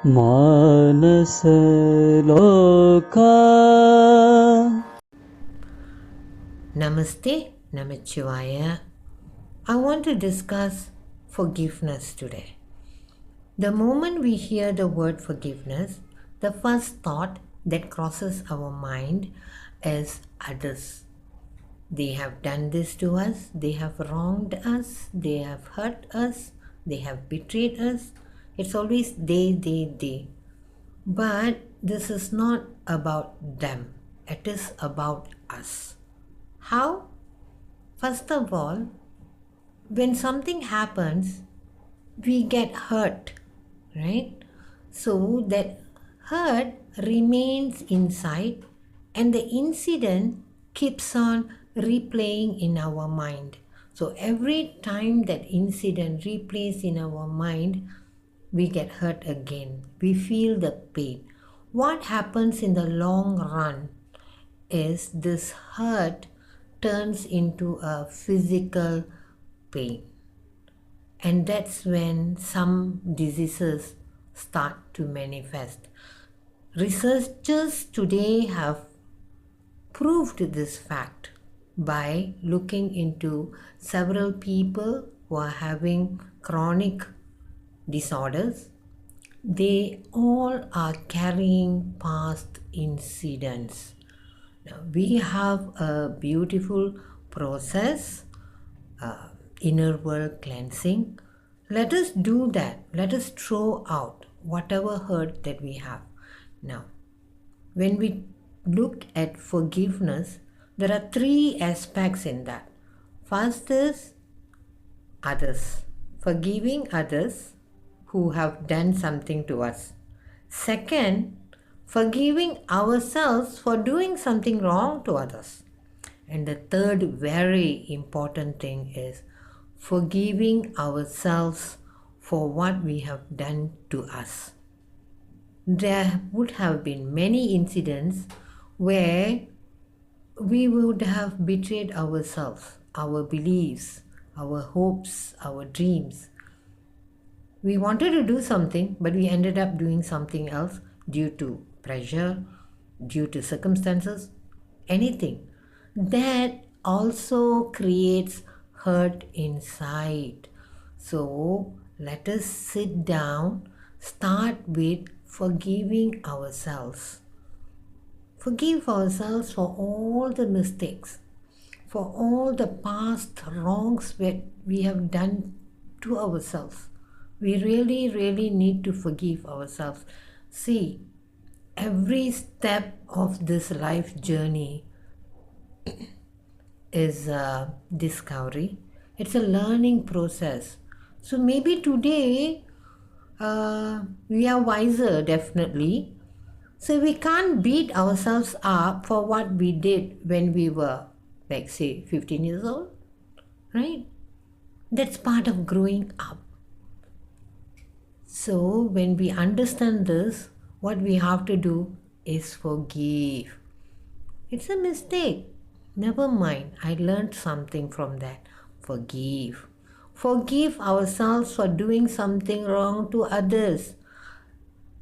Maanasa Loka. Namaste, Namachivaya. I want to discuss forgiveness today. The moment we hear the word forgiveness, the first thought that crosses our mind is others. They have done this to us, they have wronged us, they have hurt us, they have betrayed us. It's always they. But this is not about them, it is about us. How? First of all, when something happens, we get hurt, right? So that hurt remains inside and the incident keeps on replaying in our mind. So every time that incident replays in our mind, we get hurt again. We feel the pain. What happens in the long run is this hurt turns into a physical pain. And that's when some diseases start to manifest. Researchers today have proved this fact by looking into several people who are having chronic disorders. They all are carrying past incidents. Now, we have a beautiful process, inner world cleansing. Let us do that. Let us throw out whatever hurt that we have. Now, when we look at forgiveness, there are three aspects in that. First is others, forgiving others who have done something to us. Second, forgiving ourselves for doing something wrong to others. And the third very important thing is forgiving ourselves for what we have done to us. There would have been many incidents where we would have betrayed ourselves, our beliefs, our hopes, our dreams. We wanted to do something, but we ended up doing something else due to pressure, due to circumstances, anything. That also creates hurt inside. So let us sit down, start with forgiving ourselves. Forgive ourselves for all the mistakes, for all the past wrongs that we have done to ourselves. We really need to forgive ourselves. See, every step of this life journey is a discovery. It's a learning process. So maybe today we are wiser, definitely. So we can't beat ourselves up for what we did when we were, like, say, 15 years old, right? That's part of growing up. So when we understand this, what we have to do is forgive. It's a mistake. Never mind. I learned something from that. Forgive. Forgive ourselves for doing something wrong to others.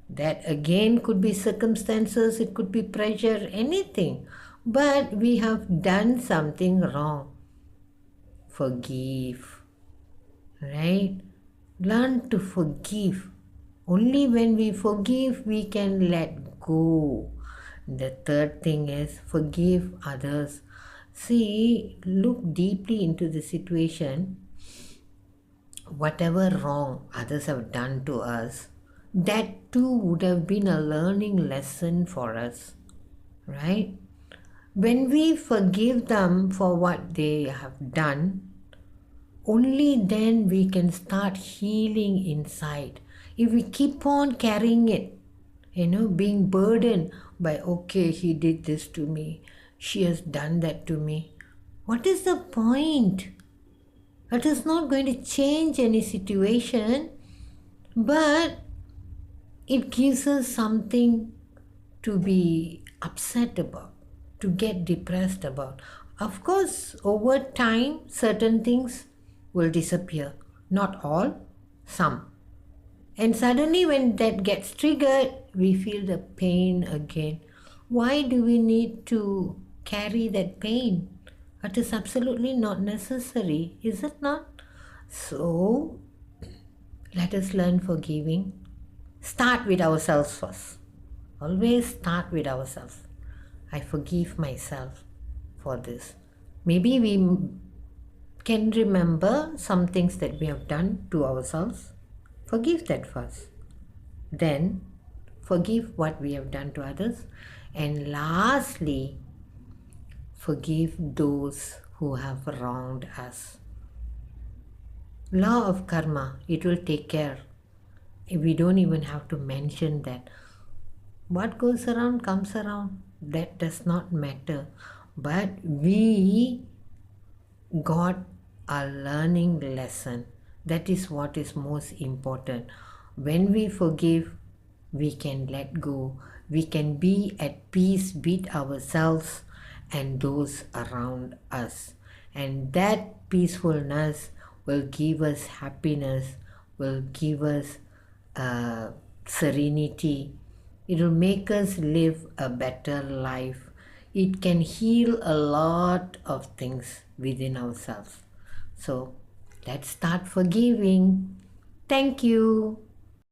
That again could be circumstances, it could be pressure, anything. But we have done something wrong. Forgive. Right? Learn to forgive. Only when we forgive, we can let go. The third thing is forgive others. See, look deeply into the situation. Whatever wrong others have done to us, that too would have been a learning lesson for us, right? When we forgive them for what they have done, only then we can start healing inside. If we keep on carrying it, being burdened by, okay, he did this to me, she has done that to me, what is the point? It is not going to change any situation, but it gives us something to be upset about, to get depressed about. Of course, over time, certain things will disappear. Not all, some. And suddenly, when that gets triggered, we feel the pain again. Why do we need to carry that pain? It is absolutely not necessary, is it not? So, let us learn forgiving. Start with ourselves first. Always start with ourselves. I forgive myself for this. Maybe we can remember some things that we have done to ourselves. Forgive that first. Then forgive what we have done to others. And lastly, forgive those who have wronged us. Law of karma, it will take care. We don't even have to mention that. What goes around comes around. That does not matter. But we got a learning lesson. That is what is most important. When we forgive, we can let go. We can be at peace with ourselves and those around us. And that peacefulness will give us happiness, will give us serenity. It will make us live a better life. It can heal a lot of things within ourselves. So let's start forgiving. Thank you.